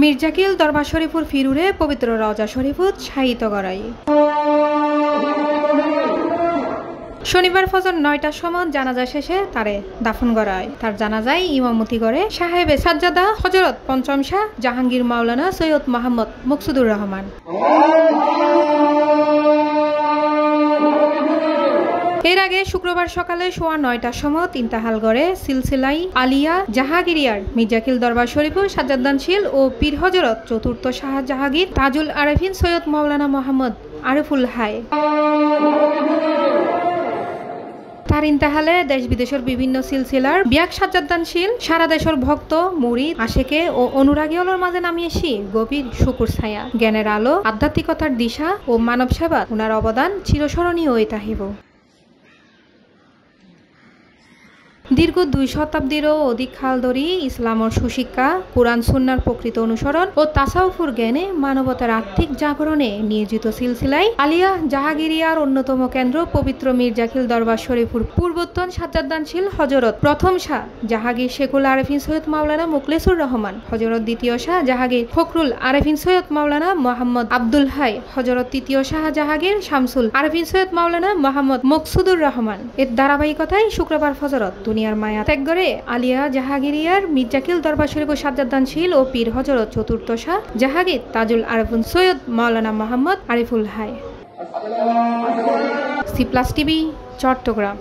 মির্জাকিল দরবার শরীফুর ফিরুরে পবিত্র রওজা শরীফুত শায়িত গড়াই। শনিবার ফজর ৯টার সময় জানাজা শেষে তারে দাফন করায়। তার জানাজায় ইমামতি করে সাহেবে সাজ্জাদা হজরত পঞ্চম শাহ জাহাঙ্গীর মাওলানা সৈয়দ মোহাম্মদ মকসুদুর রহমান। এর আগে শুক্রবার সকালে সোয়া ৯টার সময় ইন্তাহালগড়ে সিলসিলাই আলিয়া জাহাগিরিয়ার মির্জাকিল দরবার শরীফুর সাজ্জাদানশীল ও পীর হজরত চতুর্থ শাহ জাহাঙ্গীর তাজুল আরেফিন সৈয়দ মাওলানা মোহাম্মদ আরিফুল হাই। তার ইন্তাহালে দেশ বিদেশের বিভিন্ন সিলসিলার বিয়াক সাজ্জাদানশীল সারা দেশের ভক্ত মুরিদ আশেকে ও অনুরাগীদের মাঝে নামিয়েছি গভীর শুকুর ছায়া। জ্ঞানের আলো, আধ্যাত্মিকতার দিশা ও মানব সেবা ওনার অবদান চিরস্মরণীয় হয়ে থাকিব। দীর্ঘ ২ শতাব্দীরও অধিক কাল ধরে ইসলামর সুশিক্ষা, কুরআন সুন্নাহর প্রকৃত অনুসরণ ও তাসাউফুর জ্ঞানে মানবতার আত্মিক জাগরণে নিয়োজিত সিলসিলাই আলিয়া জাহাগিরিয়ার অন্যতম কেন্দ্র পবিত্র মির্জাকিল দরবার শরীফুর পূর্বোত্তন সাজ্জাদানশীল হজরত প্রথম শাহ জাহাঙ্গীর শেখুল আরেফিন সৈয়দ মাওলানা মুখলেসুর রহমান, হজরত দ্বিতীয় শাহ জাহাঙ্গীর ফখরুল আরেফিন সৈয়দ মাওলানা মোহাম্মদ আব্দুল হাই, হজরত তৃতীয় শাহ জাহাঙ্গীর শামসুল আরেফিন সৈয়দ মাওলানা মোহাম্মদ মকসুদুর রহমান। এর ধারাবাহিকতায় শুক্রবার ফজরত দুনিয়ার মায়া ত্যাগ করে আলিয়া জাহাগিরিয়ার মির্জাকিল দরবার শরীফুর সাজ্জাদানশীল ও পীর হজরত চতুর্থ শাহ জাহাঙ্গীর তাজুল আরেফিন সৈয়দ মাওলানা মোহাম্মদ আরিফুল হাই। C+ TV, Chittagong.